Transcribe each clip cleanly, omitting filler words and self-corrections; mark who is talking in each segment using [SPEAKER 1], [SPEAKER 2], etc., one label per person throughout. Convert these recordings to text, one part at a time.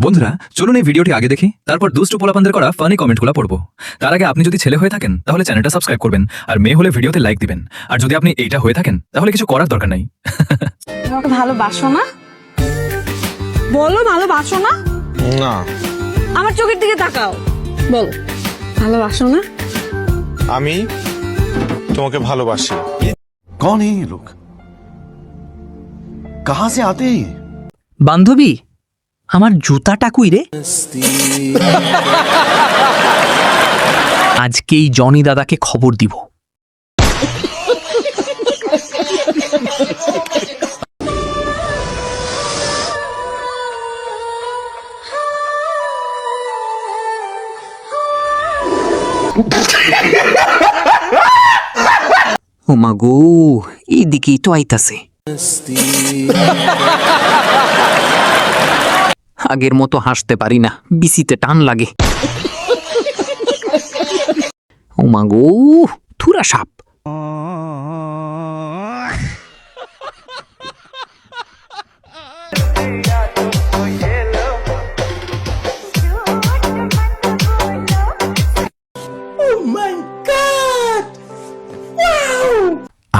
[SPEAKER 1] বন্ধুরা চলুন এই ভিডিওটি আগে দেখি, তারপর দুষ্টু পোলাপানদের করা ফানি কমেন্টগুলো পড়বো। তার আগে আপনি যদি ছেলে হয়ে থাকেন তাহলে চ্যানেলটা সাবস্ক্রাইব করবেন, আর মেয়ে হলে ভিডিওতে লাইক দিবেন। আর যদি আপনি এইটা হয়ে থাকেন তাহলে কিছু করার দরকার নাই।
[SPEAKER 2] আমাকে ভালোবাসো না? বলো ভালোবাসো না?
[SPEAKER 3] না,
[SPEAKER 2] আমার চোখের দিকে তাকাও, বলো ভালোবাসো না?
[SPEAKER 3] আমি তোমাকে ভালোবাসি।
[SPEAKER 4] कौन है ये लोग? कहां से आते हैं ये?
[SPEAKER 5] বান্ধবী, আমার জুতাটা কই রে? আজকেই জনি দাদাকে খবর দিব। ও মা গো, এইদিকেই তো আইতাছে। আগের মতো হাসতে পারি না, বিসিতে টান লাগে। ও মা গো, থুরা সাপ।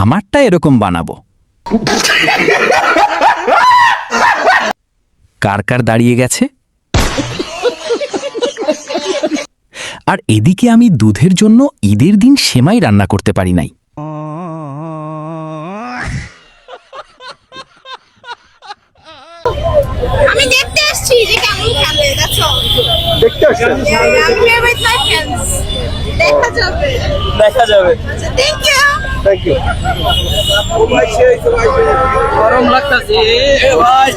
[SPEAKER 5] আমারটা এরকম বানাবো। কার কার দাঁড়িয়ে গেছে? আর এদিকে আমি দুধের জন্য ঈদের দিন সেমাই রান্না করতে পারি নাই।
[SPEAKER 6] আমি দেখতে আসছি যে কেমন খেলে, that's all. দেখতে আসছি আমি here with my friends. দেখা যাবে আচ্ছা, thank you
[SPEAKER 5] গরম লাগতাছে ভাই।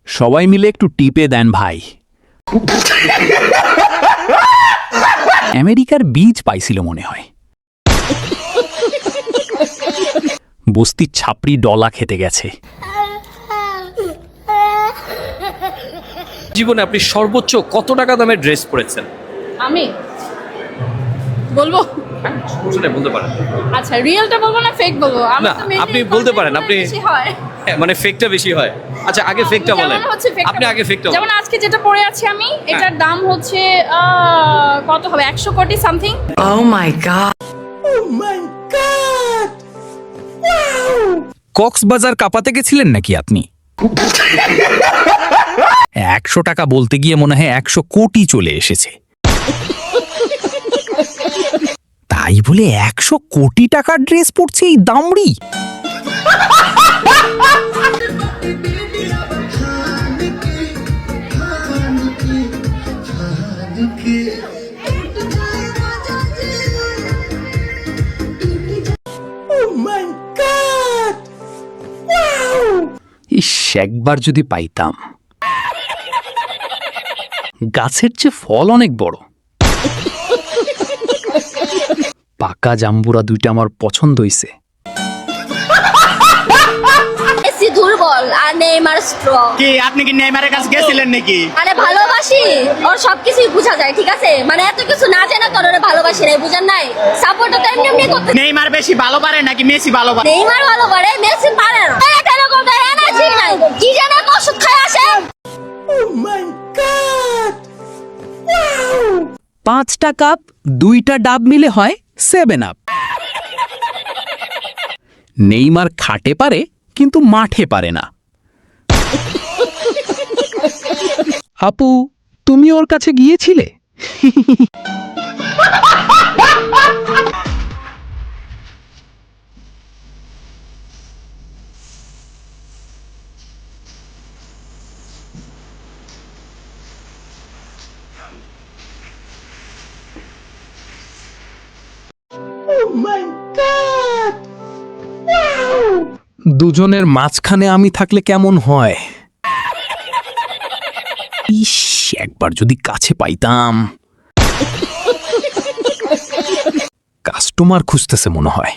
[SPEAKER 5] সবাই মিলে একটু টিপে দেন ভাই। আমেরিকার বীজ পাইছিল মনে হয়। বস্তির ছাপড়ি ডলা খেতে গেছে।
[SPEAKER 7] জীবনে আপনি সর্বোচ্চ কত টাকা দামের ড্রেস পরেছেন?
[SPEAKER 8] আমি বলবো?
[SPEAKER 7] সমস্যা নেই, বলতে পারেন।
[SPEAKER 8] আচ্ছা, রিয়েলটা বলবো না ফেক বলবো?
[SPEAKER 7] না, আপনি বলতে পারেন। আপনি
[SPEAKER 8] বেশি হয়,
[SPEAKER 7] মানে ফেকটা বেশি হয়। আচ্ছা, আগে ফেকটা বলেন।
[SPEAKER 8] যেমন হচ্ছে fake টা
[SPEAKER 7] আপনি আগে ফেকটা
[SPEAKER 8] যেমন আজকে যেটা পরে আছি আমি, এটার দাম হচ্ছে কত হবে, 100 কোটি সামথিং।
[SPEAKER 5] কক্সবাজার কাপাতে গেছিলেন নাকি আপনি? 100 টাকা বলতে গিয়ে মনে হয় 100 কোটি চলে এসেছে। তাই বলে 100 কোটি টাকার ড্রেস পরছে এই দামড়ি? ইস, একবার যদি পাইতাম। গাছের চেয়ে ফল অনেক বড়। পাকা জাম্বুরা দুইটা আমার পছন্দ হইছে।
[SPEAKER 6] মেসি দুর্বল আর নেইমার স্ট্রং।
[SPEAKER 9] কি আপনি কি নেইমারের কাছে গেছিলেন নাকি?
[SPEAKER 6] আরে ভালোবাসি, ওর সবকিছুই বোঝা যায়, ঠিক আছে? মানে এত কিছু না জানা তোর ওরে ভালোবাসি নাই, বুঝেন নাই? সাপোর্ট তো এমনি এমনি করতে।
[SPEAKER 9] নেইমার বেশি ভালো পারে নাকি মেসি ভালো পারে?
[SPEAKER 6] নেইমার ভালো পারে, মেসি পারে না। এটা এরকম তো এনার্জি নাই, কি জানে ওষুধ খায় আসে।
[SPEAKER 5] 5টা কাপ 2টা ডাব মিলে হয় 7 আপ। নেইমার খাটে পারে কিন্তু মাঠে পারে না। আপু, তুমি ওর কাছে গিয়েছিলে? দুজনের মাঝখানে আমি থাকলে কেমন হয়? ইস, একবার যদি কাছে পাইতাম। কাস্টমার খুঁজতেছে মনে হয়।